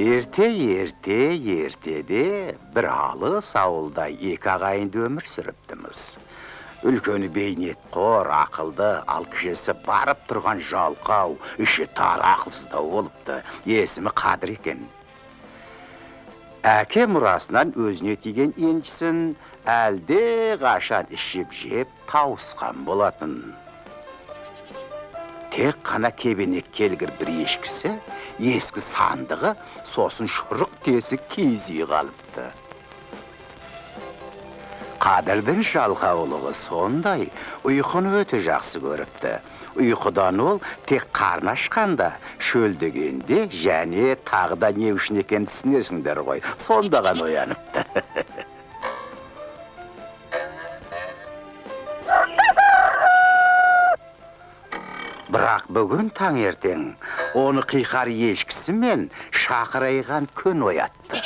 Ерте-ертеде бір алыс ауылда екі ағайынды өмір сүріптіміз. Үлкені бейнетқор, ақылды, ал кішісі барып тұрған жалқау, іші тар ақылсыздау болыпты. Есімі Қадыр екен. Әке мұрасынан өзіне тиген еншісін әлде қашан ішіп-жеп тауысқан болатын. Тек қана кебенек келгір бір ешкісі, ескі сандығы, сосын шұрық тесік кезі қалыпты. Қадырдың жалқаулығы сондай, ұйқыны өте жақсы көріпті. Ұйқыдан ол тек қарны ашқанда, шөлдегенде және тағыда не үшін екен түсінесіңдер ғой, сондаған ояныпты. Бірақ бүгін таңертең оны қиқар ешкісі мен шақырайған күн оятты.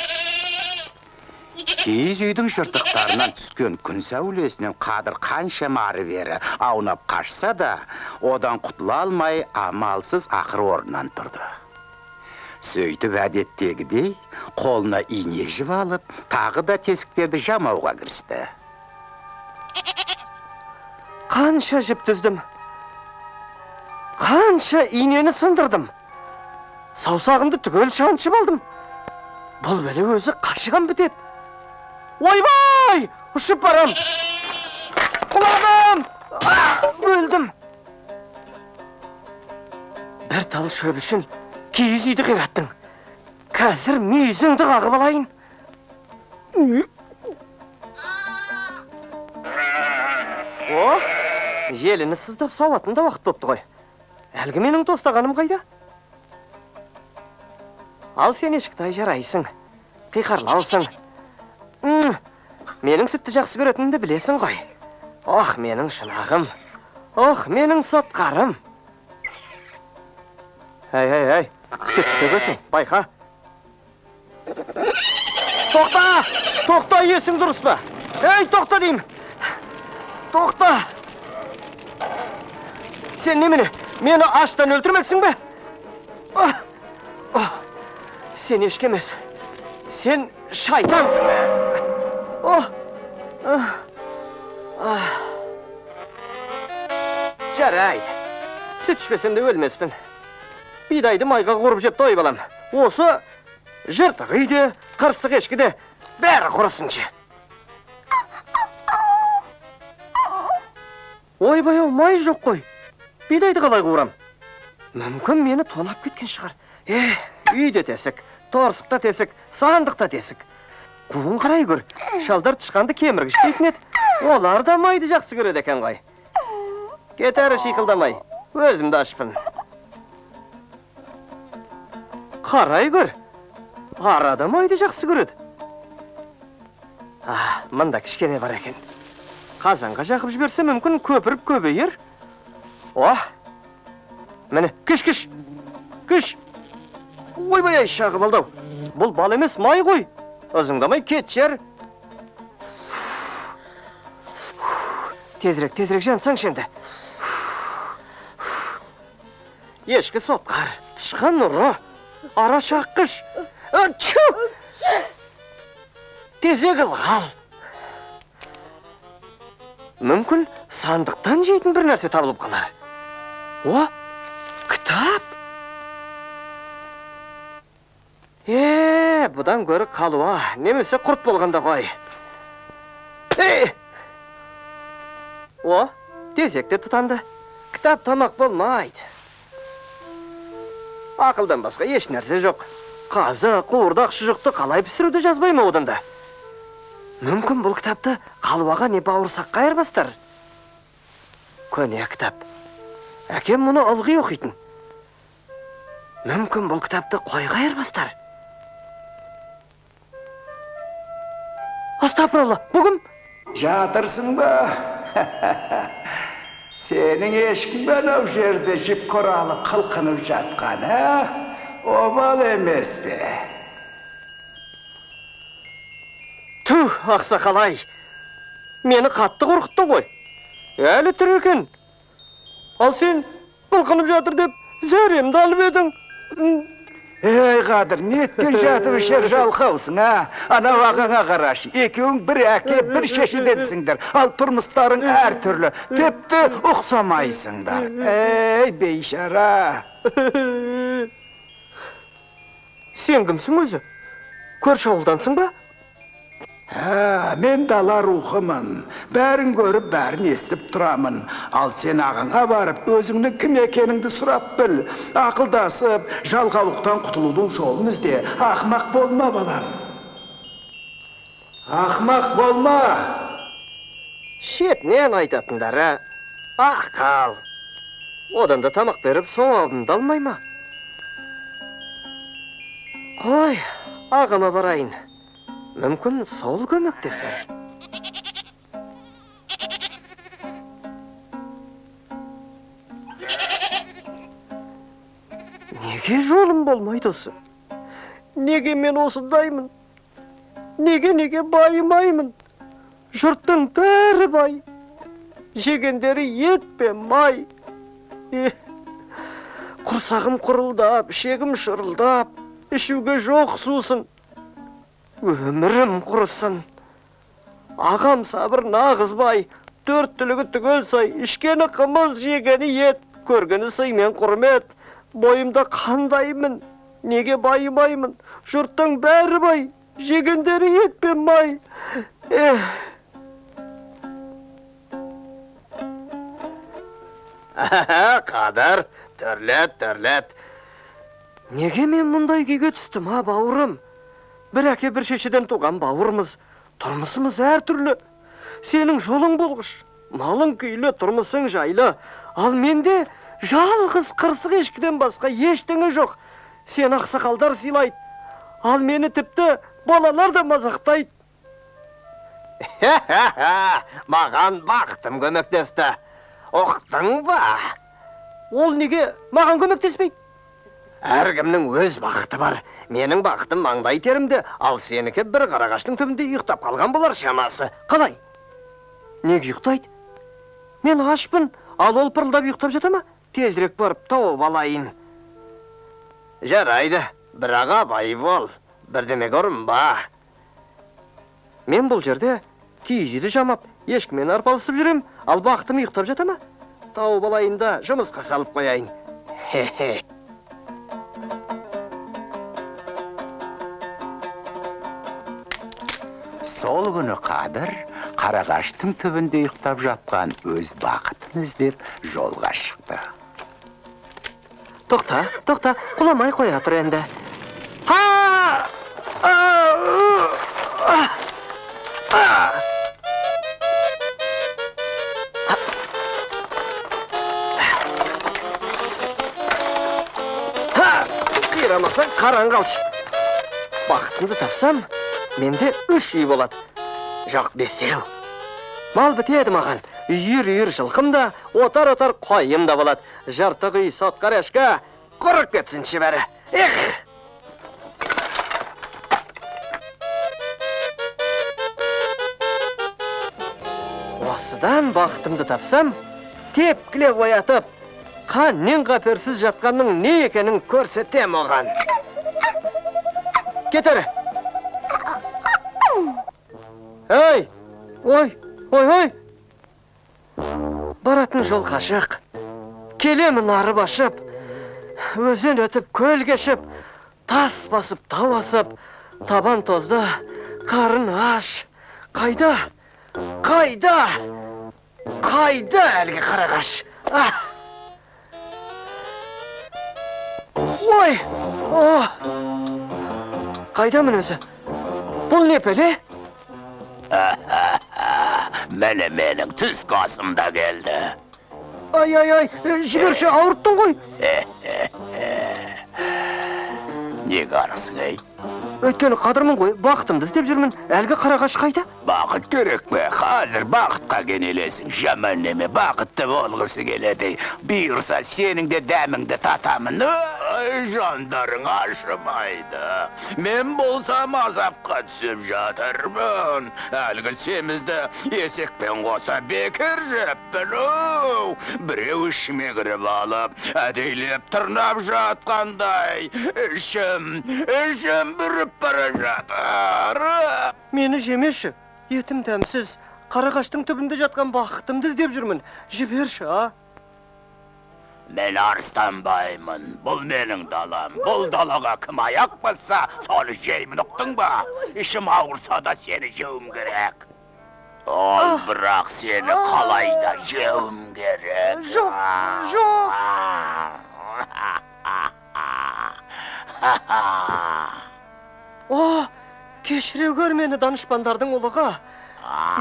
Киіз үйдің жыртықтарынан түскен күн сәулесінен Қадыр қаншама ары бері аунап қашса да, одан құтыла алмай амалсыз ақыр орнынан тұрды. Сөйтіп әдеттегідей қолына ине жіп алып, тағы да тесіктерді жамауға кірісті. Қанша жіп түздім, қанша инені сындырдым, саусағымды түгел шаншып алдым. Бұл бәле өзі қашан бітеді? Ойбай! Ұшып барам! Құладым! Өлдім! Бір тал шөп үшін киіз үйді қираттың. Қазір мүйізіңді қағып алайын. О, желіні сыздап сауатында уақыт бопты ғой. Әлгі менің тостағаным қайда? Ал сен ешкітай жарайсың, қиқарлаусың. Менің сүтті жақсы көретінді білесің ғой. Ох, менің шынағым. Ох, менің сотқарым. Әй, сүтті көсің, байқа. Тоқта, есің дұрыс па? Әй, тоқта дейм. Тоқта. Сен немені, мені аштан өлтірмексің бе? Сен ешкемес. Сен шайтансың бе? Жарайды. Сүт ішпесем де өлмеспін. Бидайды майға құрып жеп той балам. Осы жыртық үйде, қырсық ешкіде бәрі құрысыншы. Ойбай-ау, май жоқ қой. Бидайды қалай қуырам? Мүмкін мені тонап кеткен шығар. Үйде тесік, торсықта тесік, сандықта тесік. Қуын қарай көр, шалдар тышқанды кеміргіш дейтін еді. Олар да майды жақсы көреді екен ғой. Кет әрі шиқылдамай, өзімді ашпын. Қарай көр, арада майды жақсы көреді. Мында кішкене бар екен. Қазанға жақып жіберсе мүмкін көпіріп көбейер. Міне, күш. Ойбай, шағып алдау. Бұл бал емес, май ғой. Өзіңдамай кетшер. Тезірек жансаң шенді. Ешкі сотқар, тышқан нұры, ара шаққыш. Тезек ылғал. Мүмкін сандықтан жейтін бір нәрсе табылып қалар. Кітап. Бұдан көрі қалуа, немесе құрт болғанда қой. Тезекте тұтанды. Кітап тамақ болмайды. Ақылдан басқа еш нәрсе жоқ. Қазы, қуырдақ, шұжықты қалай пісіруді жазбай ма одан да? Мүмкін бұл кітапты қалуаға не бауырсаққа айырбастар. Көне кітап. Әкем мұны ылғи оқитын. Мүмкін бұл кітапты қойға айырбастар. Астапыралла, бүгім? Жатырсың ба? Сенің ешкім бәнау жерде жіп қоралы қылқынып жатқан, обал емес бе? Түх, ақсақалай, мені қатты қорқыттың ғой. Әлі тұр екен. Ал сен қылқынып жатыр деп зәремді алып едің. Ey Kadir, niyetken жатып ішер жалқаусың, ha? Ana vağına qaraş, ekеуің bir әке, bir şeşit edsіңдер, al turmustарың әр түрлі, tepti ұқсамайсыңдар. Ey beyşara! Сен кімсің өзі? Көрші ауылдансың ба? Мен дала рухымын. Бәрін көріп, бәрін естіп тұрамын. Ал сен ағыңа барып, өзіңнің кім екеніңді сұрап біл. Ақылдасып, жалғаулықтан құтылудың жолын ізде. Ақмақ болма, балам. Ақмақ болма. Шетінен айтатындары ақыл. Одан да тамақ беріп, соңабымды алмай ма? Қой, ағыма барайын. Мүмкін сол көмектесер. Неге жолым болмайды осы? Неге мен осындаймын? Неге байымаймын? Жұрттың бәрі бай. Жегендері ет пен май. Құрсағым құрылдап, ішегім шырылдап, ішуге жоқ сусын. Өмірім құрысын. Ағам сабыр нағыз бай, төрт түлігі түгел сай, ішкені қымыз, жегені ет, көргені сыймен құрмет. Бойымда қандаймын, неге байымаймын? Жұрттың бәрі бай, жегендері ет пен май. Қадыр, төрлет. Неге мен мұндай күйге түстім, бауырым? Бір әке бір шешеден туған бауырмыз, тұрмысымыз әр түрлі. Сенің жолың болғыш, малың күйлі, тұрмысың жайлы. Ал менде жалғыз қырсық ешкіден басқа ештеңе жоқ. Сен ақсақалдар сыйлайды, ал мені тіпті балалар да мазақтайды. Маған бақытым көмектесті. Оқтың ба? Ол неге маған көмектеспейді? Әркімнің өз бақыты бар. Менің бақытым маңдай терімде, ал сенікі бір қарағаштың түбінде ұйықтап қалған болар шамасы. Қалай? Неге ұйықтайды? Мен ашпын, ал ол пырылдап ұйықтап жата ма? Тезірек барып тауып алайын. Жарайды, бірақ абай бол. Бірдеме көрінба. Мен бұл жерде киізді жамап, ешкімен арпалысып жүрем, ал бақытым ұйықтап жата ма? Тауып алайын да жұмысқа салып қояйын. Хе-хе. Сол күні Қадыр қарағаштың түбінде ұйықтап жатқан өз бақытын іздеп жолға шықты. Тоқта, құламай қоя тұр енді. Қирамасаң қараң қалшы. Бақытымды тапсам, менде 3 үй болады. Жоқ 5. Мал бітеді маған. Үйір жылқым да, отар қойым да болады. Жартық үй сотқар әшкі, құрып кетсінші бәрі. Осыдан бақытымды тапсам, тепкілеп оятып, қаннен қаперсіз жатқанның не екенін көрсетем оған. Кетер! Ой! Баратын жол қашық. Келемін ары башып, өзен өтіп көл кешіп, тас басып тау асып, табан тозды, қарын аш. Қайда әлгі қарағаш? Ой! Қайдамын өзі? Бұл не пеле? Менің түс қасымда келді. Ай, жіберші, ауырттың ғой. Не қарысың, ей? Өйткені қадырмын ғой, бақытымды іздеп жүрмін. Әлгі қарағаш қайда? Бақыт керек пе? Қазір бақытқа кенелесің. Жаман неме, бақытты болғысы келеді. Бұйырса, сенің де дәміңді татамын. Жандарың ашымайды. Мен болсам азапқа түсіп жатырмын. Әлгі семізді есекпен қоса бекер жеппін. Біреу ішіме кіріп алып, әдейлеп тырнап жатқандай. Ішім бүріп бара жатыр. Мені жемеші. Етім тәмсіз. Қарағаштың түбінде жатқан бақытымды іздеп жүрмін. Жіберші, а? Мен арыстанбаймын. Бұл менің далам. Бұл далаға кім аяқ баса, соны жеймін, ұқтың ба? Ішім ауырса да сені жеуім керек. Ол бірақ сені қалайда жеуім керек. Жоқ, жоқ. О, кешіре көр мені данышпандардың ұлыға.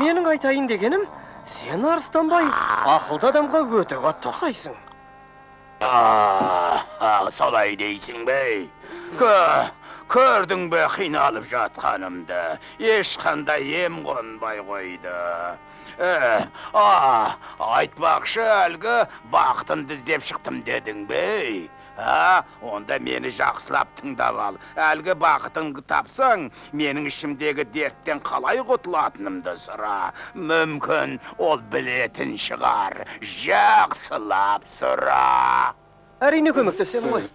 Менің айтайын дегенім, сен арыстанбай, ақылды адамға өте қатты ұқсайсың. Солай дейсің бе? Көрдің бе қиналып жатқанымды? Ешқандай ем қонбай қойды. Айтпақшы әлгі бақытымды іздеп шықтым дедің бе? Онда мені жақсылап тыңдап ал. Әлгі бақытыңды тапсаң, менің ішімдегі дерттен қалай құтылатынымды сұра. Мүмкін ол білетін шығар. Жақсылап сұра. Әрине көмектесем ғой.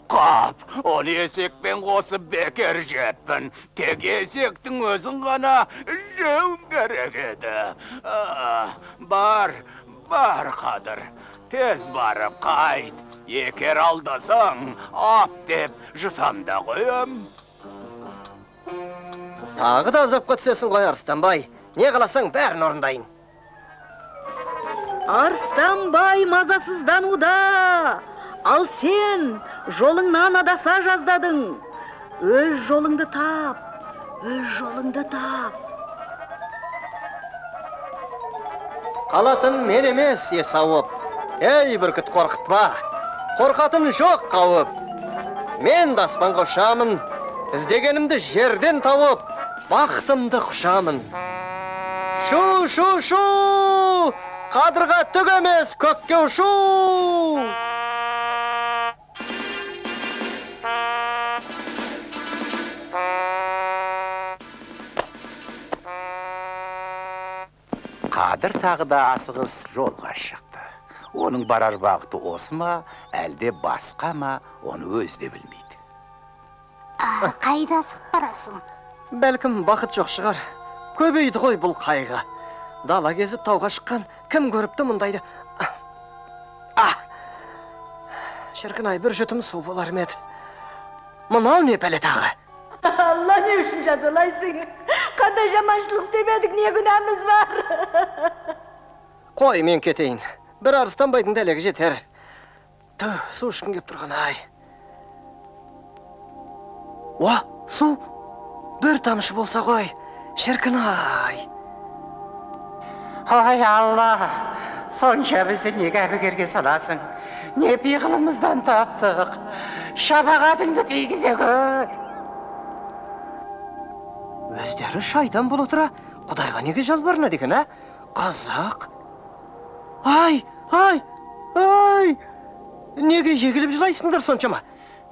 Қап, оны есекпен қосып бекер жеппін. Тек есектің өзін ғана жеуім керек еді. Бар қадыр, тез барып қайт. Екер алдасаң, ап деп жұтам да қоям. Тағы да азапқа түсесің ғой, Арыстанбай. Не қаласаң бәрін орындайын. Арыстанбай мазасыздануда. Ал сен жолыңнан адаса жаздадың. Өз жолыңды тап. Қалатын мен емес, Есауып. Ей, бүркіт қорқытпа. Қорқатын жоқ қауып. Мен аспанға ұшамын. Іздегенімді жерден тауып, бақытымды құшамын. Шу! Қадырға түк емес, көкке ұшу! Қадыр тағы да асығыс жолға шықты. Оның барар бағыты осы ма, әлде басқа ма, оны өзі де білмейді. Қайда асығып барасың? Бәлкім бақыт жоқ шығар. Көбейді ғой бұл қайғы. Дала кезіп тауға шыққан кім көріпті мұндайды? Шіркін-ай, бір жұтым су болар ма еді? Мынау не пәле тағы? Алла не үшін жазалайсың? Қандай жаманшылық істемедік, не күнәміз бар? Қой, мен кетейін. Бір Арыстанбайдың дәлегі жетер. Су ішкім кеп тұрған, ай. Су! Бір тамшы болса ғой, шіркін-ай. Ай Алла, сонша бізді неге әбігерге саласың? Не пиғылымыздан таптық? Шабағатыңды тигізе көр. Өздері шайтан бол отыра, Құдайға неге жалбарына деген, ә? Қазақ. Ай! Неге егіліп жылайсыңдар соншама?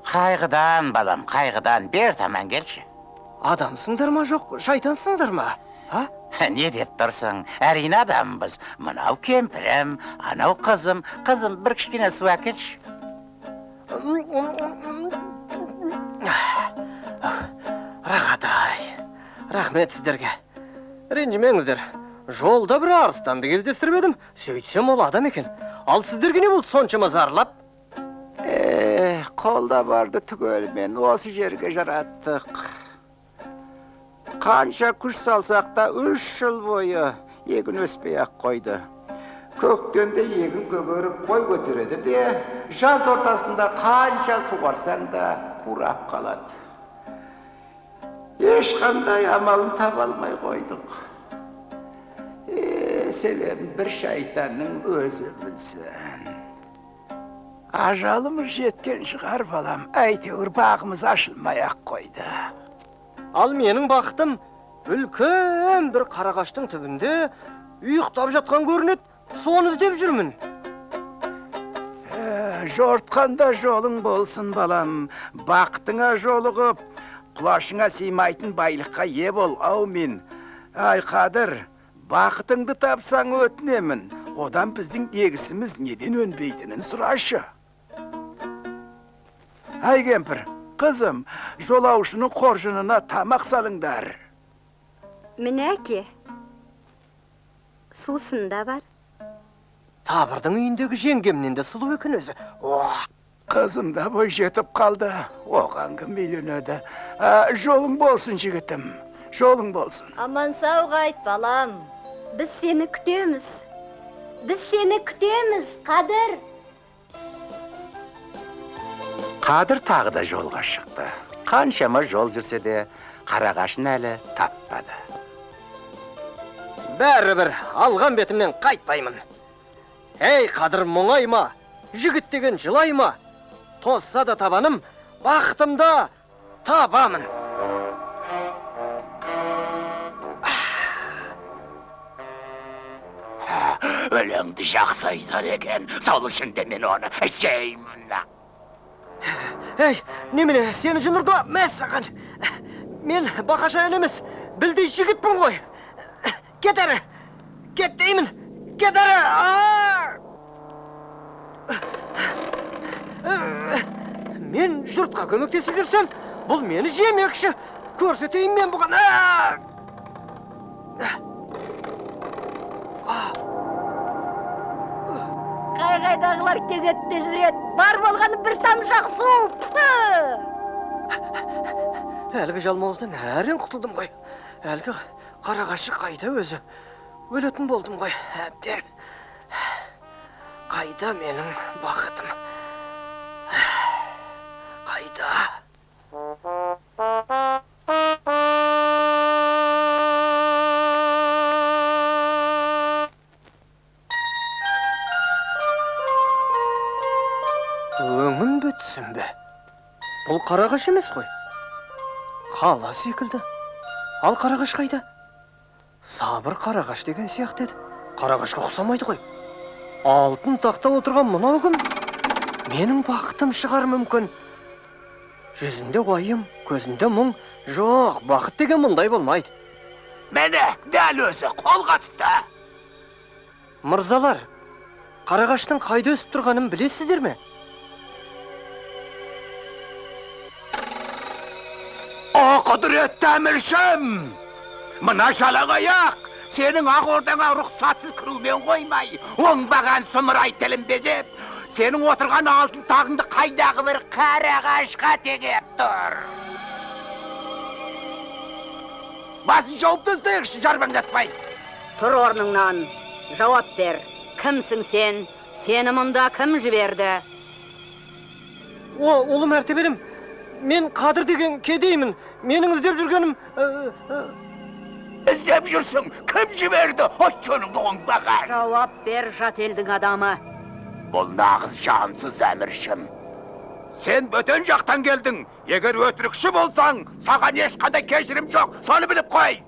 Қайғыдан, балам, қайғыдан. Бер таман келші. Адамсыңдар ма жоқ, шайтансыңдар ма? Не деп тұрсың? Әрине адамбыз. Мынау кемпірім, анау қызым. Қызым, бір кішкене су әкелші. Рахат-ай. Рахмет сіздерге. Ренжімеңіздер. Жолда бір арыстанды кездестіріп едім. Сөйтсем ол адам екен. Ал сіздерге не болды соншама зарлап? Қолда барды түгелмен осы жерге жараттық. Қанша күш салсақ та 3 жыл бойы егін өспей-ақ қойды. Көктемде егін көгеріп қой көтереді де, жаз ортасында қанша суғарсаң да қурап қалады. Ешқандай амалын таба алмай қойдық. Себебін бір шайтанның өзі білсін. Ажалымыз жеткен шығар, балам. Әйтеуір бағымыз ашылмай-ақ қойды. Ал менің бақытым үлкен бір қарағаштың түбінде ұйықтап жатқан көрінеді. соны іздеп жүрмін. Жортқанда жолың болсын, балам. Бақытыңа жолығып, құлашыңа сыймайтын байлыққа ие бол, аумин. Ай, Қадыр, бақытыңды тапсаң өтінемін. Одан біздің егісіміз неден өнбейтінін сұрашы. Ай, кемпір, қызым, жолаушының қоржынына тамақ салыңдар. Мінеке, сусын да бар. Сабырдың үйіндегі жеңгемнен де сұлу екен өзі. Қызым да бой жетіп қалды. Оған кім үйленеді. Жолың болсын, жігітім. Жолың болсын. Аман сау қайт, балам. Біз сені күтеміз. Қадыр. Қадыр тағы да жолға шықты. Қаншама жол жүрсе де, қарағашын әлі таппады. Бәрібір алған бетімнен қайтпаймын. Ей, Қадыр, мұңайма, жігіт деген жылайма. Тозса да табаным, бақытымда табамын. Өлеңді жақсы айтар екен, сол үшін де мен оны жеймін. Ей, немене, сені жындырды ма? Мәс саған. Мен бақаша емес, білдей жігітпін ғой. Кетәрі, кет деймін, кетәрі. Мен жұртқа көмектесіп жүрсем, бұл мені жемекші. Көрсетейін мен бұған. Қай-қайдағылар кезетте жүрет. Бар болғаны бір тамшақ су. Әлгі жалмауыздан әрен құтылдым ғой. Әлгі қарағашы қайда өзі? Өлетін болдым ғой, әбден. Қайда менің бақытым? Қайда? Өңін бітсін бе? Бұл қарағаш емес қой. Қала секілді. Ал қарағаш қайда? Сабыр қарағаш деген сияқты еді. Қарағашқа ұқсамайды ғой. Алтын тақта отырған мынау кім? Менің бақытым шығар мүмкін. Жүзінде уайым, көзінде мұң. Жоқ, бақыт деген мұндай болмайды. Мені дәл өзі қолға түсті. Мырзалар, қарағаштың қайда өсіп тұрғанын білесіздер ме? О, құдіретті әміршім! Мына жалаң аяқ, сенің ақ ордаңа рұқсатсыз кірумен қоймай, оңбаған сұмырай тілін безеп, сенің отырған алтын тағыңды қайдағы бір қарағашқа тегеп тұр. Басын жауып тастайықшы, жарбаңдатпай. Тұр орныңнан, жауап бер. Кімсің сен? Сені мұнда кім жіберді? Ұлы мәртебелім, мен Қадыр деген кедеймін. Менің іздеп жүргенім... Іздеп жүрсің, кім жіберді? От жөніңді оңбаған. Жауап бер, жат елдің адамы. Бұл нағыз жансыз әміршім. Сен бөтен жақтан келдің. Егер өтірікші болсаң, саған ешқандай кешірім жоқ. Соны біліп қой.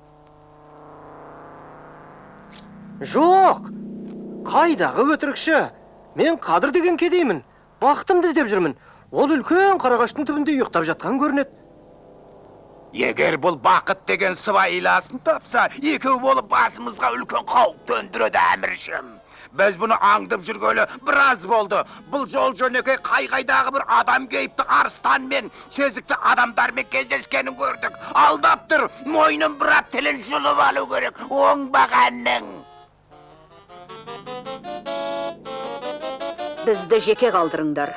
Жоқ, қайдағы өтірікші? Мен Қадыр деген кедеймін. Бақытымды іздеп жүрмін. Ол үлкен қарағаштың түбінде ұйықтап жатқан көрінеді. Егер бұл бақыт деген сыбайласын тапса, екеу болып басымызға үлкен қауіп төндіреді әміршім. Біз бұны аңдып жүргелі біраз болды. Бұл жол жөнекей қай-қайдағы бір адам кейіпті арыстанмен, сезікті адамдармен кездескенін көрдік. Алдап тұр, мойнын бұрап тілін жұлып алу керек, оңбағанның. Бізді жеке қалдырыңдар.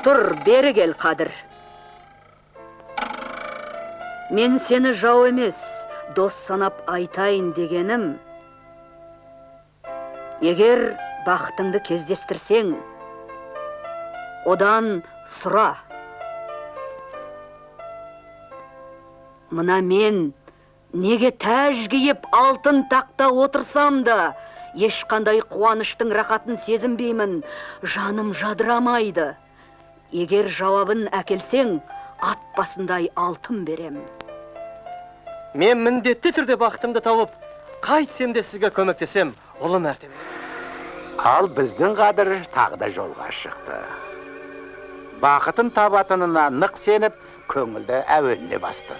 Тұр, бері кел, Қадыр. Мен сені жау емес, дос санап айтайын дегенім. Егер бақытыңды кездестірсең, одан сұра. Мына мен неге тәж киіп алтын тақта отырсам да, ешқандай қуаныштың рақатын сезінбеймін, жаным жадырамайды. Егер жауабын әкелсең, ат басындай алтын берем. Мен міндетті түрде бақытымды тауып, Қайтсем де сізге көмектесем, ұлы мәртебе. Ал біздің Қадыр тағда жолға шықты. Бақытын табатынына нық сеніп, көңілді әуеніне басты.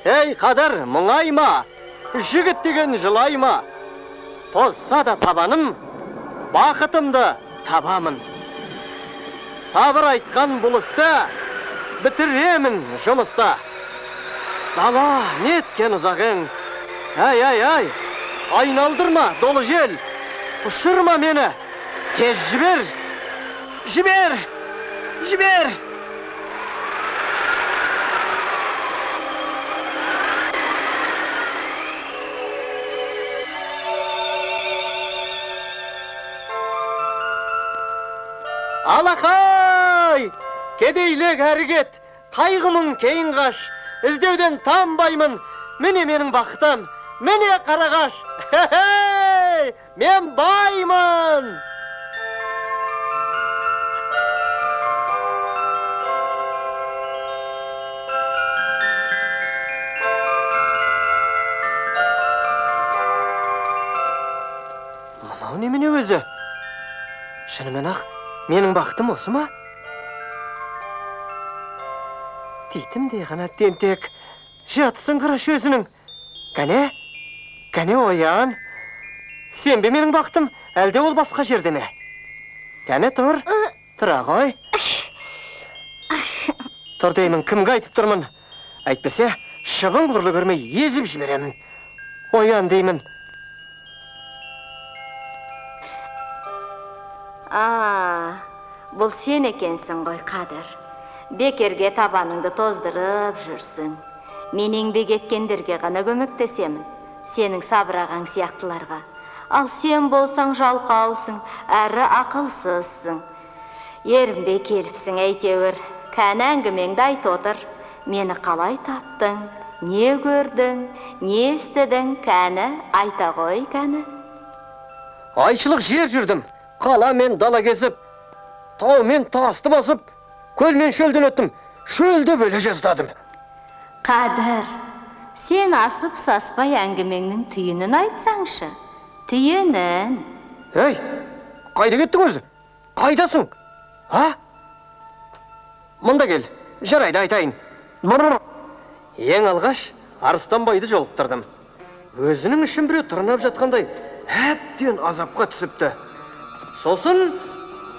Ей, Қадыр, мұңайма, жігіт деген жылайма. Тозса да табаным, бақытымды табамын. Сабыр айтқан бұл істі, бітіремін жұмыста. Дала неткен ұзағың, ай, айналдырма долы жел, ұшырма мені, тез жібер. Алақай! Кедейлік әрігет, қайғымын кейін қаш, іздеуден танбаймын, міне менің бақытым, міне қарағаш. Мен баймын! Мынау немене өзі? Шынымен ақ, менің бақытым осы ма? Дейтімдей ғана тентек, жатсын қыраш өзінің. Кәне оян. Сен бе менің бақытым, әлде ол басқа жерде ме? Кәне тұр, тұра ғой. Тұр деймін, кімге айтып тұрмын? Әйтпесе, шыбын құрлы көрмей езіп жіберемін. Оян деймін. Бұл сен екенсің ғой, Қадыр. Бекерге табаныңды тоздырып жүрсің. Мен еңбек еткендерге ғана көмектесемін, сенің сабырағаң сияқтыларға. Ал сен болсаң жалқаусың, әрі ақылсызсың. Ерімбей келіпсің әйтеуір, кәні әңгімеңді айт отыр. Мені қалай таптың, не көрдің, не естідің, кәні айта ғой, кәні. Айшылық жер жүрдім, қала мен дала кезіп, тау мен тасты басып, көл мен шөлден өттім, шөлді бөле жаздадым. Қадыр, сен асып саспай әңгімеңнің түйінін айтсаңшы. Түйінін. Ей, қайда кеттің өзі? Қайдасың? Мұнда кел, жарайды айтайын. Ең алғаш Арыстанбайды жолықтырдым. Өзінің ішін біреу тырнап жатқандай, әбден азапқа түсіпті. Сосын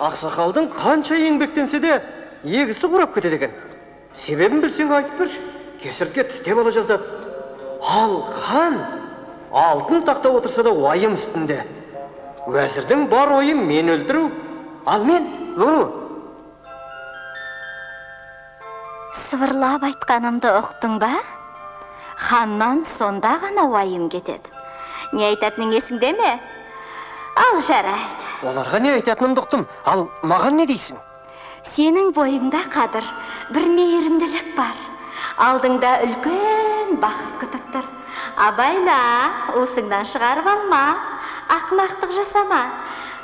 ақсақалдың қанша еңбектенсе де егісі құрап кетеді екен. Себебін білсең айтып берші, кесіртке тістеп ала жаздады. Ал хан алтын тақта отырса да уайым үстінде. Уәзірдің бар ойы мен өлтіру, ал мен Сыбырлап айтқанымды ұқтың ба? Ханнан сонда ғана уайым кетеді. Не айтатының есіңде ме? Ал жарайды. Оларға не айтатынымды ұқтым, ал маған не дейсің? Сенің бойыңда, Қадыр, бір мейірімділік бар. Алдыңда үлкен бақыт күтіп тұр. Абайла, уысыңдан шығарып алма, ақымақтық жасама.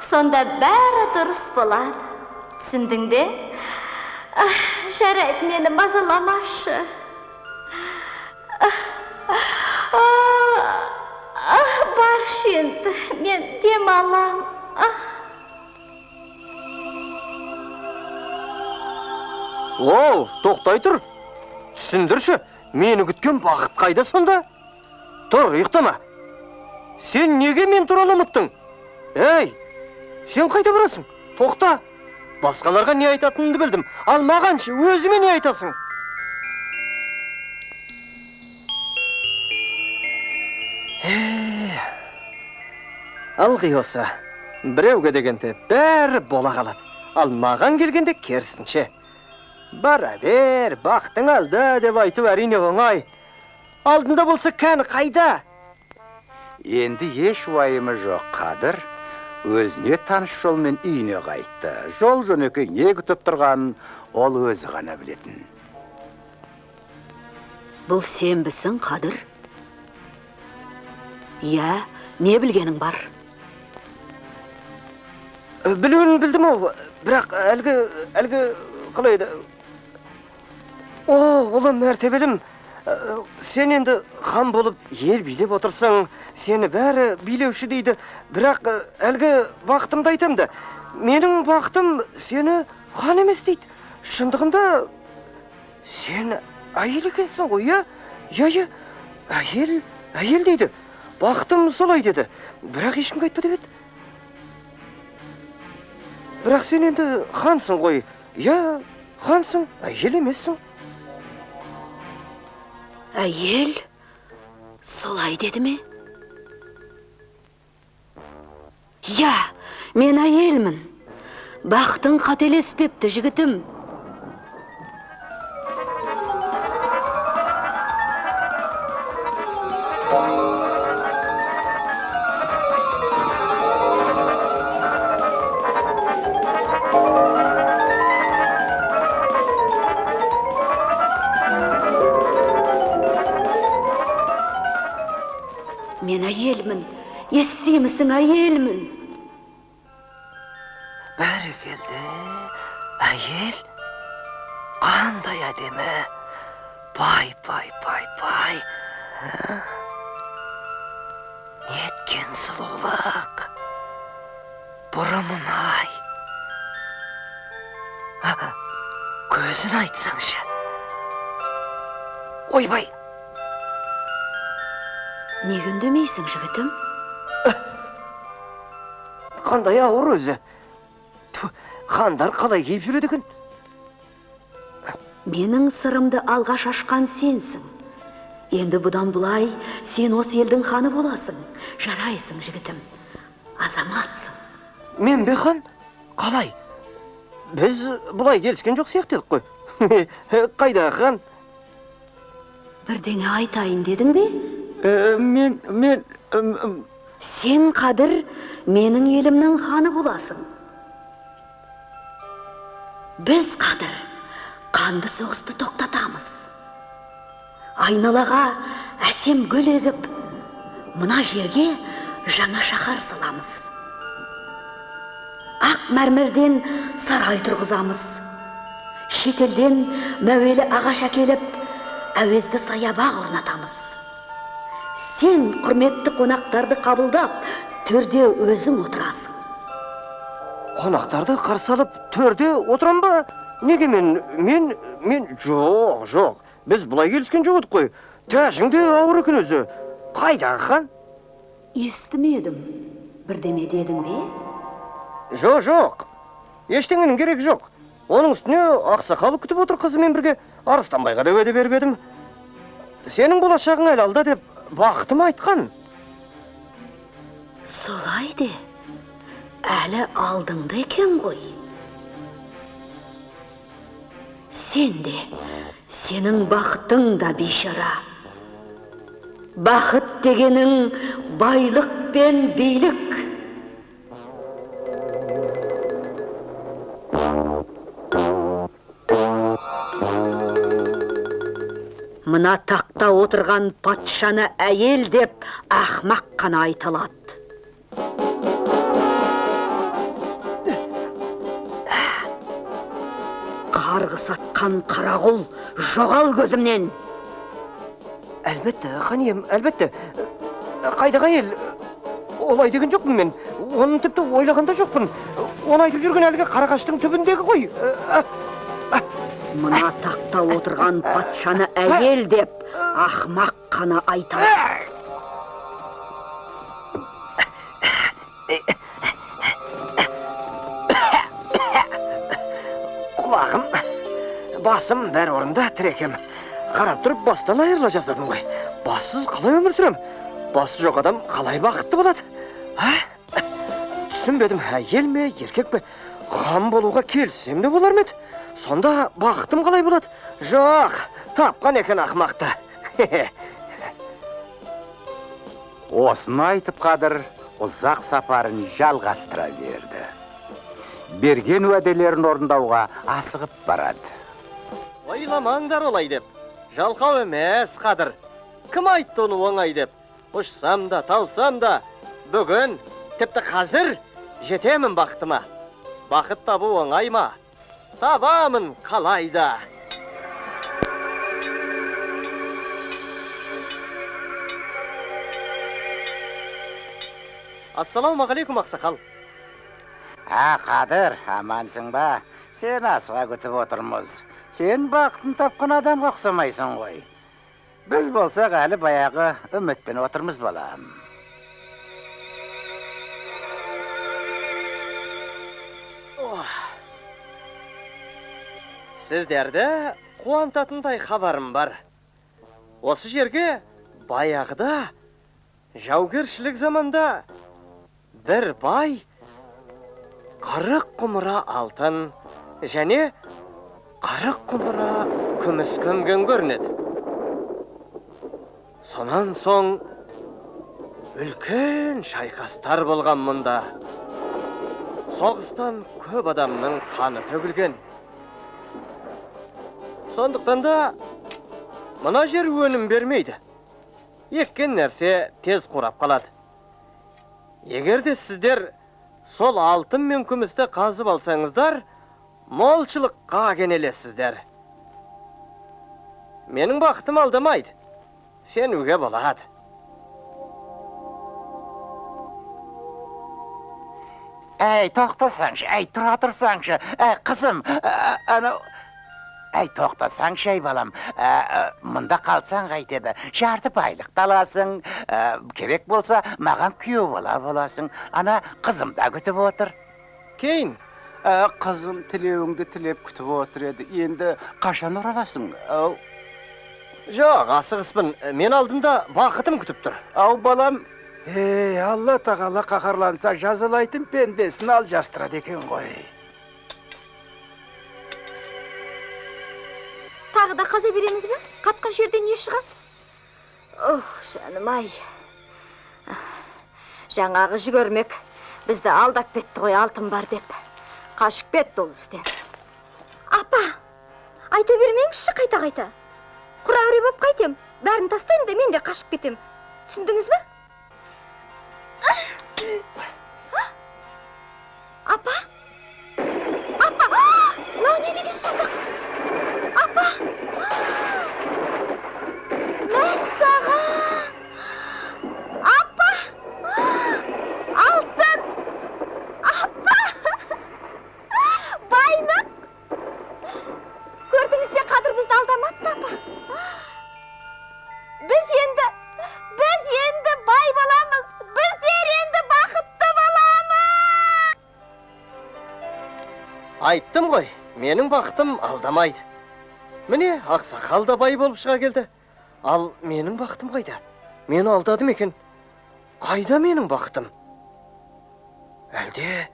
Сонда бәрі дұрыс болады. Түсіндің бе? Жарайды, мені мазаламашы. Баршы енді, мен дем алам. Оу, тоқтай тұр. Түсіндірші, мені күткен бақыт қайда сонда? Тұр, ұйықтама. Сен неге мен туралы ұмыттың? Ей, сен қайда барасың? Тоқта. Басқаларға не айтатынымды білдім. Ал мағаншы, өзіме не айтасың? Алғи осы. Біреуге дегенде бәрі бола қалады. Ал маған келгенде керісінше. Бара бер, бақтың алды деп айту әрине оңай. Алдында болса кәні қайда? Енді еш уайымы жоқ, Қадыр. Өзіне таныш жолмен үйіне қайтты. Жол жөнекей не күтіп тұрғанын ол өзі ғана білетін. Бұл сен бісің, Қадыр? Иә, не білгенің бар? Білуін білдім ол, бірақ әлгі қалай еді? О, ұлы мәртебелім, Сен енді хан болып ел билеп отырсаң, сені бәрі билеуші дейді. Бірақ әлгі бақытымды айтам да, менің бақытым сені хан емес дейді. Шындығында сен әйел екенсің ғой, иә? Иә, әйел дейді. Бақытым солай деді. Бірақ ешкімге айтпа деп еді. Бірақ сен енді хансың ғой. Иә, хансың, әйел емессің. Әйел? Солай деді ме? Я, мен әйелмін. Бақтың қателеспепті, жігітім. Мен әйелмін. Естимісің, әйелмін. Бәрекелді, әйел, қандай әдемі. Бай. Неткен сұлулық. Бұрымын-ай. Көзін айтсаңшы. Ойбай. Неге үндемейсің, жігітім? Қандай ауыр өзі. Хандар қалай киіп жүреді екен? Менің сырымды алғаш ашқан сенсің. Енді бұдан бұлай сен осы елдің ханы боласың. Жарайсың, жігітім. Азаматсың. Мен бе хан? Қалай? Біз бұлай келіскен жоқ сияқтедік қой. Қайда хан? Бірдеңе айтайын дедің бе? Мен... Сен Қадыр менің елімнің ханы боласың. Біз Қадыр қанды соғысты тоқтатамыз. Айналаға әсем гүл егіп, мына жерге жаңа шаһар саламыз. Ақ мәрмерден сарай тұрғызамыз. Шетелден мәуелі ағаш әкеліп, әуезді саябақ орнатамыз. Сен құрметті қонақтарды қабылдап, төрде өзің отырасың. Қонақтарды қарсы алып, төрде отырам ба? Неге мен... Жоқ. Біз бұлай келіскен жоқ едік қой. Тәжіңде ауыр екен өзі. Қайдағы хан? Естімедім. Бірдеме дедің бе? Жоқ. Ештеңенің керек жоқ. Оның үстіне ақсақалы күтіп отыр қызымен бірге. Арыстанбайға да уәде беріп едім. Сенің болашағың әлі алда деп бақытым айтқан. Солай де, әлі алдыңда екен ғой. Сен де, сенің бақытың да бейшара. Бақыт дегенің байлық пен билік. Мына тақта отырған патшаны әйел деп ақмақ қана айталады. Қарғыс атқан қарағұл, жоғал көзімнен. Әлбетте, хан ием, әлбетте. Қайдағы әйел? Олай деген жоқпын мен. Оны тіпті ойлағанда жоқпын. Оны айтып жүрген әлгі қарағаштың түбіндегі ғой. Мына тақта отырған патшаны әйел деп ақмақ қана айтады. Құлағым, басым бәр орында тірекем. Қарап тұрып бастан айырыла жаздадым ғой. Бассыз қалай өмір сүрем? Басы жоқ адам қалай бақытты болады? Түсінбедім, әйел ме, еркек пе? Хан болуға келсем де болар ма еді? Сонда бақытым қалай болады? Жоқ, тапқан екен ақмақты. Осыны айтып Қадыр ұзақ сапарын жалғастыра берді. Берген уәделерін орындауға асығып барады. Ойламаңдар олай деп. Жалқау емес, Қадыр. Кім айтты оны оңай деп? Ұшсам да, талсам да, бүгін, тіпті қазір жетемін бақытыма. Бақыт табу оңай ма? Табамын қалайда. Ассаламағалейкум, ақсақал. Қадыр, амансың ба? Сен асыға күтіп отырмыз. Сен бақытын тапқан адамға ұқсамайсың ғой. Біз болсақ әлі баяғы үмітпен отырмыз балам. Сіздерді қуантатындай хабарым бар. Осы жерге баяғыда жаугершілік заманда бір бай 40 құмыра алтын және 40 құмыра күміс көмген көрінеді. Сонан соң үлкен шайқастар болған мұнда. Соғыстан көп адамның қаны төгілген. Сондықтан да мына жер өнім бермейді. Еккен нәрсе тез қурап қалады. Егерде сіздер сол алтын мен күмісті қазып алсаңыздар, молшылыққа кенелесіздер. Менің бақытым алдамайды. Сенуге болады. Әй, тоқтасаңшы, әй, тұра тұрсаңшы, қызым, әй, тоқтасаңшы, әй, балам, мұнда қалсаң қайтеді, жарты байлық аласың, керек болса, маған күйеу боласың, ана қызым да күтіп отыр. Кейін? Қызым тілеуіңді тілеп күтіп отыр еді, енді қашан ораласың? Жоқ, асығыспын, мен алдымда бақытым күтіп тұр. Ау, балам, Алла тағала қақарланса жазалайтын пенбесін ал жастырады екен ғой. Тағы да қаза береміз бе? Қатқан жерден не шығады? Жаным-ай. Жаңағы жүгермек бізді алдап кетті ғой, алтын бар деп. Қашып кетті ол бізден. Апа, айта бермеңізші қайта-қайта. Құра өре боп қайтем. Бәрін тастайым да мен де қашып кетем. Түсіндіңіз бе? Апа? Апа! Мынау не деген сұмдық? Апа! Мәссаған! Апа! Алтын! Апа! Байлық! Көрдіңіз бе, Қадыр бізді алдамапты, апа? Біз енді бай боламыз. Біздер енді бақытты боламыз. Айттым ғой, менің бақытым алдамайды. Міне, ақсақал да бай болып шыға келді. Ал менің бақытым қайда? Мені алдадым екен. Қайда менің бақытым? Әлде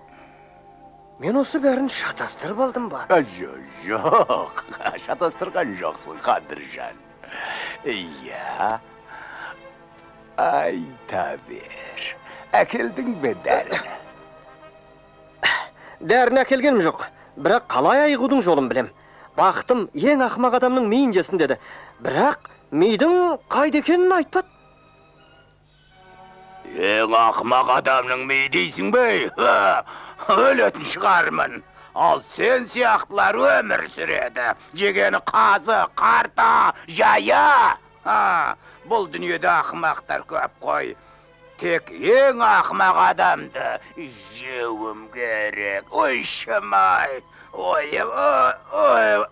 мен осы бәрін шатастырып алдым ба? Жоқ, шатастырған жоқсың, Қадыржан. Иә, айта бер. Әкелдің бе дәріні? Дәріні әкелгенім жоқ. Бірақ қалай айығудың жолын білем. Бақытым ең ақымақ адамның миын жесін деді. Бірақ мидың қайда екенін айтпады. Ең ақымақ адамның миы дейсің бе? Өлетін шығармын. Ал сен сияқтылар өмір сүреді. Жегені қазы, қарта, жая. Бұл дүниеде ақымақтар көп қой. Тек ең ақымақ адамды жеуім керек. Ой, шымай. Ой,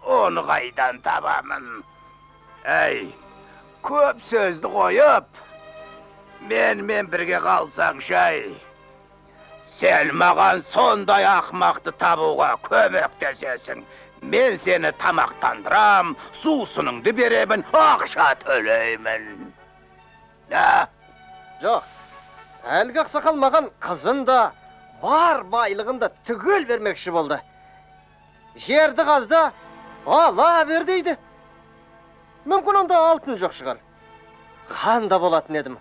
оны қайдан табамын. Әй, көп сөзді қойып, мен бірге қалсаң шай. Сен маған сондай ақымақты табуға көмектесесің. Мен сені тамақтандырам, сусыныңды беремін, ақша төлеймін. Жоқ, әлгі ақсақал маған қызын да, бар байлығын да түгел бермекші болды. Жерді қазда ала бер дейді. Мүмкін онда алтын жоқ шығар. Хан да болатын едім.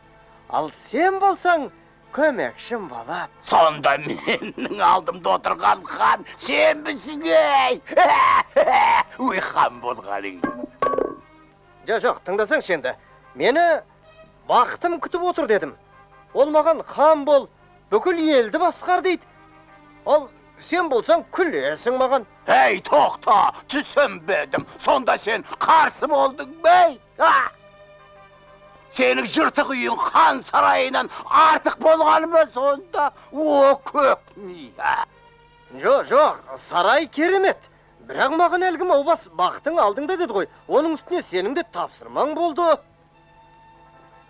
Ал сен болсаң, көмекшім болып. Сонда менің алдымда отырған хан сен бісің ей? Өй, хан болғаның. Жоқ, тыңдасаңшы енді. Мені бақытым күтіп отыр дедім. Ол маған хан бол, бүкіл елді басқар дейді. Ол сен болсаң күлесің маған. Ей, тоқта, түсінбедім. Сонда сен қарсы болдың бе? Senin jırtık uyun хан sarayынан artık bolğanı mı sonda? O kökmüyor. Жоқ, сарай керемет. Бірақ маған әлгі маубас бақтың алдыңда деді ғой. Оның үстіне сенің де тапсырмаң болды.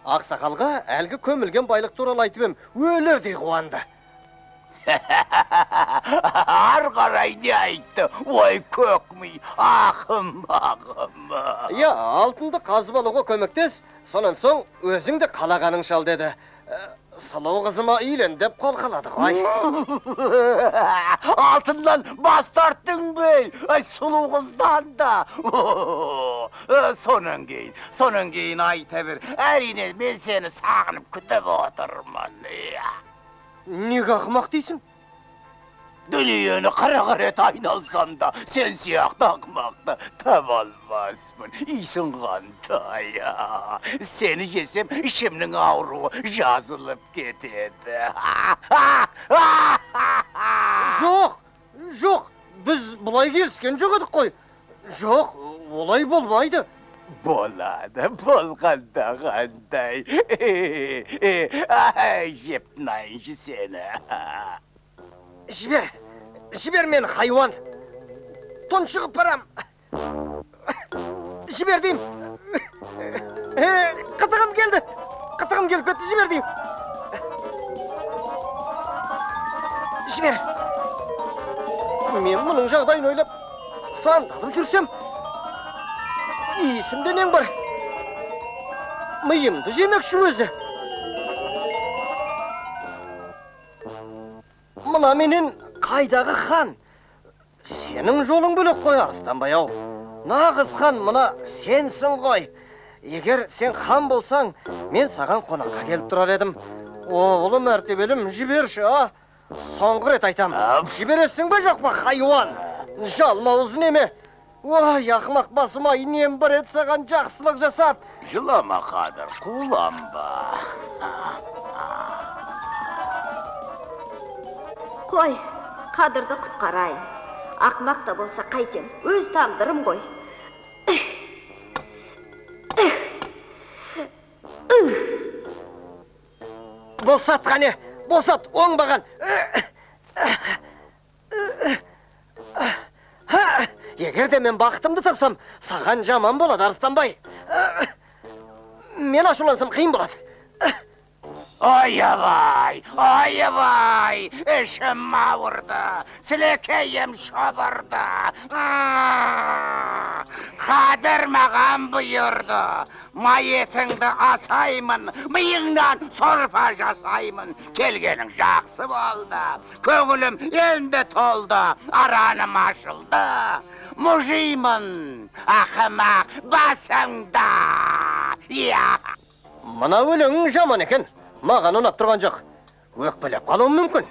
Ақсақалға әлгі көмілген байлық туралы айтып ем, өлердей қуанды. Ар қарай не айтты? Ой көкмүй, ақым. Я, алтынды қазып алуға көмектес, сонан соң өзің де қалағаның шал деді. Сұлу қызыма үйлен деп қолқалады ғой. Алтындан бас тарттың бей, сұлу қыздан да. Сонан кейін айта бер. Әрине, мен сені сағынып күтіп отырмын. Неге ақымақ дейсің? Дүниені қырық рет айналсам да, сен сияқты ақымақты таба алмаспын. Исің қандай. Сені жесем, ішімнің ауруы жазылып кетеді. Жоқ, біз бұлай келіскен жоқ едік қой. Жоқ, олай болмайды. Болады, болғанда қандай. Жептін айыншы сені. Жібер мені, хайуан. Тұншығып барам. Жібер дейм. Қытығым келіп кетті, жібер дейм. Жібер. Мен мұның жағдайын ойлап, сандалып жүрсем, есімде нең бар. Миымды жемекші өзі. Мына менен қайдағы хан? Сенің жолың бөлек қой, Арыстанбай ау. Нағыз хан мына сенсің ғой. Егер сен хан болсаң, мен саған қонаққа келіп тұрар едім. Оғлы мәртебелім, жіберші, соңғы рет айтам. Жібересің бе жоқ па, хайуан? Жалмауыз неме? Ой, ақымақ басым ай, нем бір рет саған жақсылық жасап. Жылама, Қадыр, қуланба. Қой, Қадырды құтқарайын. Ақымақ та болса қайтем, өз тағдырым ғой. Босат қане, босат, оңбаған. Егер де мен бақытымды тапсам, саған жаман болады, Арыстанбай. Мен ашулансам қиын болады. Ойабай, ішім ауырды, сілекейім шабырды. Қадыр маған бұйырды, майетіңді асаймын, миыңнан сорпа жасаймын. Келгенің жақсы болды, көңілім енді толды, араным ашылды. Мұжимын, ақымақ басыңда. Мына өлең жаман екен. Маған ұнап тұрған жоқ. Өкпелеп қалуым мүмкін.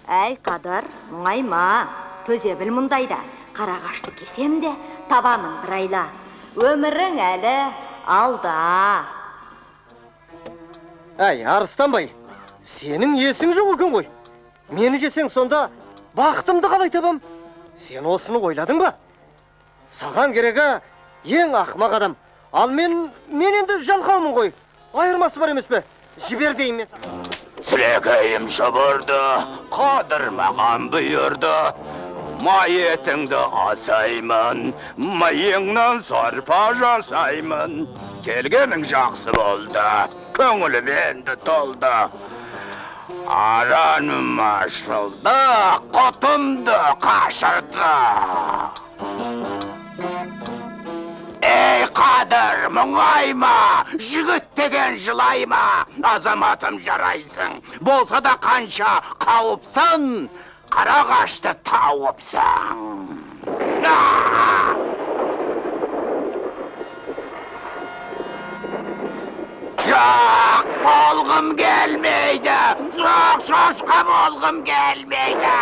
Әй, Қадыр, мұңайма. Төзе біл мұндайда. Қарағашты кесем де, табамын бір айла. Өмірің әлі алда. Әй, Арыстанбай, сенің есің жоқ екен ғой. Мені жесең сонда бақытымды қалай табам? Сен осыны ойладың ба? Саған керегі ең ақымақ адам. Ал мен енді жалқаумын ғой. Айырмасы бар емес пе? Жібер дейін мен саған. Сілекейім шабырды, Қадыр маған бұйырды. Майетіңді асаймын, миыңнан сорпа жасаймын. Келгенің жақсы болды, көңілім енді толды. Араным ашылды, құтымды қашырды. Ей Қадыр, мұңайма, жігіт деген жылайма, азаматым жарайсың. Болса да қанша қауіпсің, қарағашты тауыпсың. Жоқ, болғым келмейді, жоқ, шошқа болғым келмейді.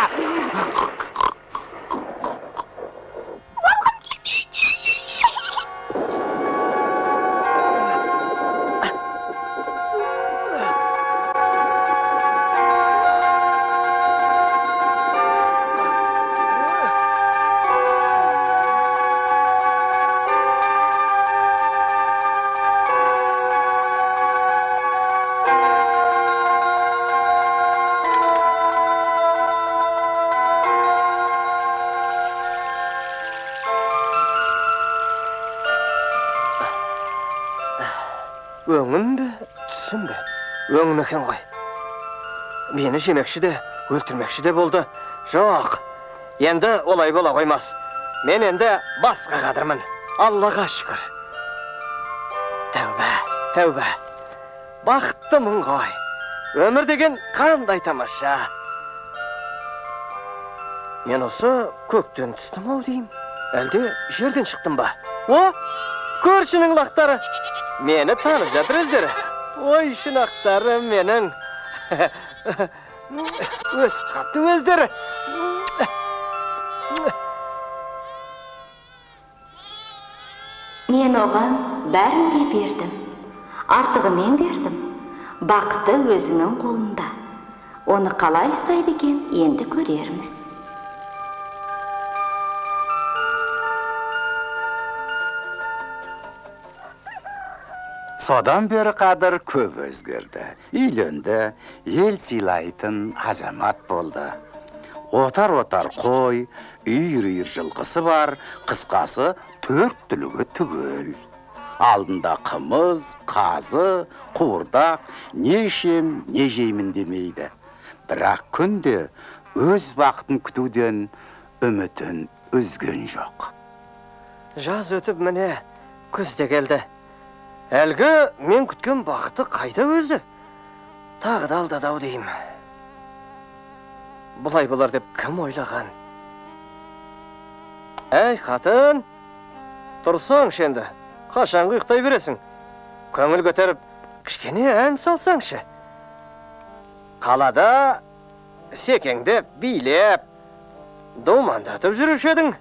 Өңім бе, түсім бе? Өңім екен ғой. Мені жемекші де, өлтірмекші де болды. Жоқ, енді олай бола қоймас. Мен енді басқа қадырмын. Аллаға шүкір. Тәубә, тәубә. Бақыттымын ғой. Өмір деген қандай тамаша. Мен осы көктен түстім ау деймін. Әлде жерден шықтым ба? О, көршінің лақтары. Мені танып жатыр өздері. Ой, шынақтары менің. Өсіп қапты өздері. Мен оған бәрін де бердім. Артығы мен бердім. Бақыты өзінің қолында. Оны қалай ұстайды екен, енді көрерміз. Содан бері Қадыр көп өзгерді. Үйленді, ел сыйлайтын азамат болды. Отар-отар қой, үйір-үйір жылқысы бар, қысқасы 4 түлігі түгел. Алдында қымыз, қазы, қуырдақ, не ішем, не жеймін демейді. Бірақ күнде өз бақытын күтуден үмітін үзген жоқ. Жаз өтіп міне, күз де келді. Әлгі мен күткен бақыты қайда өзі? Тағы да алдадау деймін. Бұлай болар деп кім ойлаған? Әй, қатын, тұрсаң шенді, қашанғы ұйықтай бересің? Көңіл көтеріп, кішкене ән салсаңшы. Қалада секеңдеп, билеп, думандатып жүруші едің.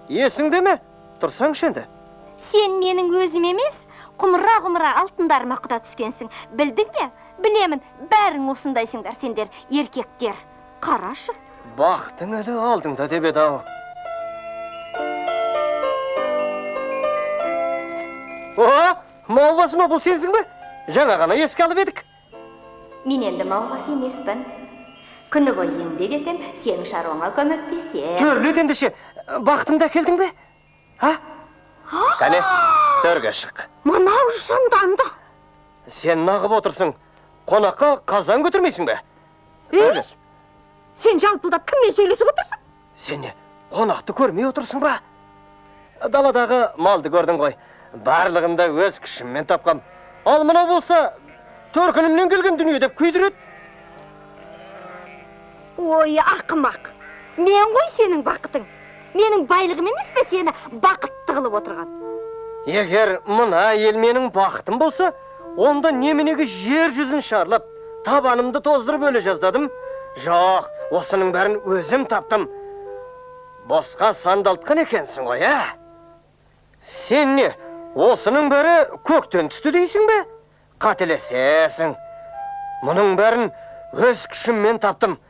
Есіңде ме? Тұрсаң шенді. Сен менің өзім емес, құмыра-құмыра алтындарыма құда түскенсің. Білдің бе? Білемін, бәрің осындайсыңдар сендер, еркектер. Қарашы. Бақтың әлі алдыңда деп еді-ау. О, маубасыма, бұл сенсің бе? Жаңа ғана еске алып едік. Мен енді маубас емеспін. Күні бойы еңбек етем, сенің шаруаңа көмектесем. Төрлет ендеше, бақтымды әкелдің бе? Ha? Кәне, төрге шық. Мынау жынданды. Сен нағып отырсың. Қонаққа қазан көтірмейсің бе? Сен жалпылдап кіммен сөйлесіп отырсың? Сен не, қонақты көрмей отырсың ба? Даладағы малды көрдің ғой. Барлығында өз күшіммен тапқам. Ал мынау болса, төркінімнен келген дүние деп күйдіреді. Ой, ақымақ. Мен ғой сенің бақытың. Менің байлығым емес пе сені бақытты қылып отырған? Егер мына ел менің бақытым болса, онда неменеге жер жүзін шарлап, табанымды тоздырып өле жаздадым? Жоқ, осының бәрін өзім таптым. Босқа сандалтқан екенсің ғой, ә? Сен не, осының бәрі көктен түсті дейсің бе? Қателесесің. Мұның бәрін өз күшіммен таптым.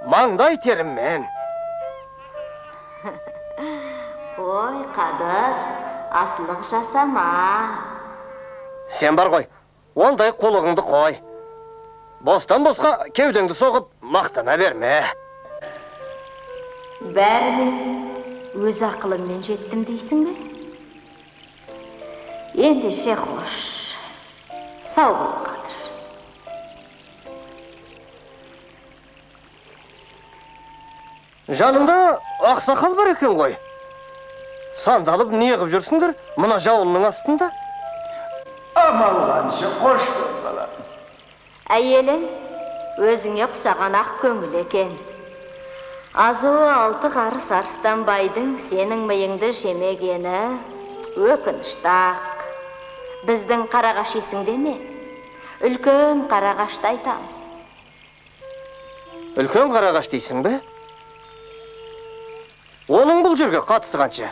Маңдай теріммен. Қой, Қадыр, асылық жасама. Сен бар ғой, ондай қолығыңды қой. Бостан босқа кеудеңді соғып, мақтана берме. Бәріне өз ақылыммен жеттім дейсің бе? Ендеше қош. Сау бол, Қадыр. Жанымда ақсақал бар екен ғой. Сандалып неғып жүрсіңдер мұна жауынның астында? Амалғаншы қош бол балам. Әйелің өзіңе құсаған ақ көңіл екен. Азуы 6 қарыс арыстанбайдың сенің миыңды жемегені өкінішті-ақ. Біздің қарағаш есіңде ме? Үлкен қарағашты айтам. Үлкен қарағаш дейсің бе? Оның бұл жерге қатысы қанша?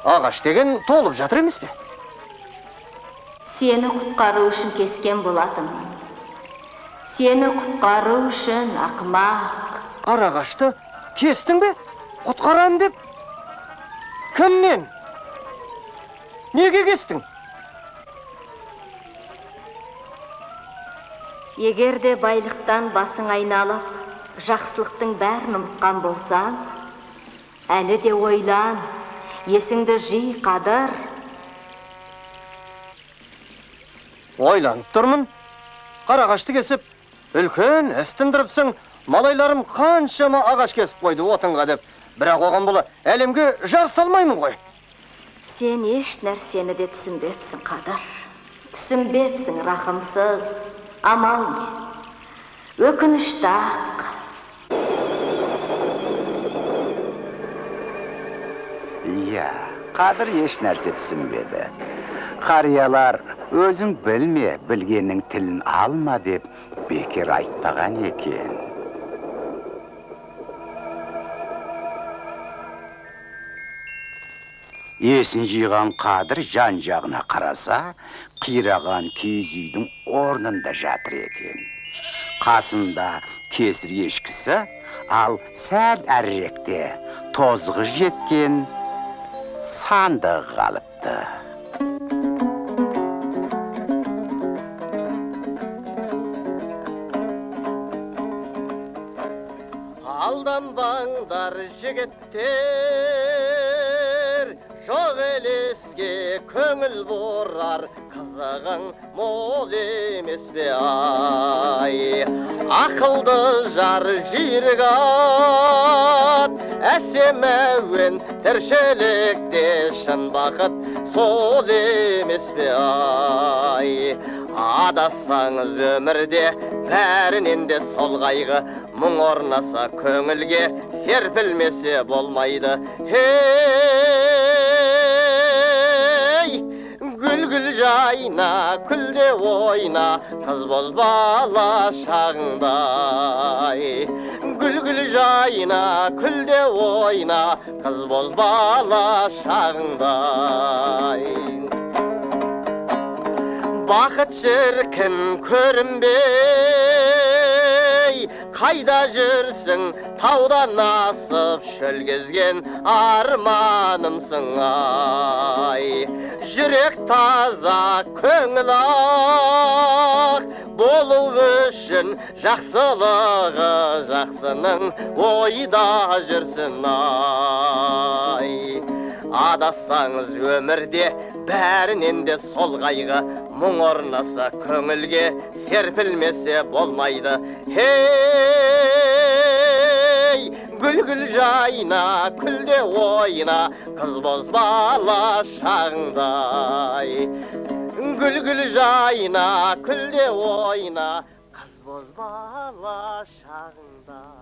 Ағаш деген толып жатыр емес пе? Сені құтқару үшін кескен болатынмын. Сені құтқару үшін ақымақ. Қарағашты кестің бе? Құтқарам деп? Кімнен? Неге кестің? Егер де байлықтан басың айналып, жақсылықтың бәрін ұмытқан болсаң, әлі де ойлан, есіңді жи, Қадыр. Ойланып тұрмын. Қарағашты кесіп, үлкен әстіндіріпсің, малайларым қаншама ағаш кесіп қойды отынға деп. Бірақ оған бұла әлемге жар салмаймын ғой. Сен еш нәрсені де түсінбепсің, Қадыр. Түсінбепсің, рахымсыз. Амал не? Өкінішті ақ. Иә, Қадыр еш нәрсе түсінбеді. Қариялар өзің білме, білгеннің тілін алма деп бекер айтпаған екен. Есін жиған Қадыр жан жағына қараса, қираған киіз үйдің орнында жатыр екен. Қасында кесір ешкісі, ал сәл әріректе тозығы жеткен сандығы қалыпты. Алданбаңдар жігіттер, жоқ елеске көңіл бұрар, қызығың мол емес бе ай. Ақылды жар жүйрік ат, әсем әуен тіршілікте шын бақыт сол емес бе ай. Адассаңыз өмірде бәрінен де сол қайғы, мұң орнаса көңілге серпілмесе болмайды. Ей, гүл-гүл жайна, күлде ойна, қыз боз бала шағыңдай. Гүл-гүл жайна, күлде ойна, қыз боз бала шағыңдай. Бақыт шіркін көрінбей, қайда жүрсің, таудан асып шөл кезген арманымсың ай. Жүрек таза, көңіл ақ, болу үшін жақсылығы жақсының ойда жүрсін ай. Адассаңыз өмірде бәрінен де сол қайғы, мұң орнаса көңілге серпілмесе болмайды. Ей, гүл-гүл жайна, күлде ойна, қыз боз бала шағыңдай. Гүл-гүл жайна, күлде ойна, қыз боз бала шағыңдай.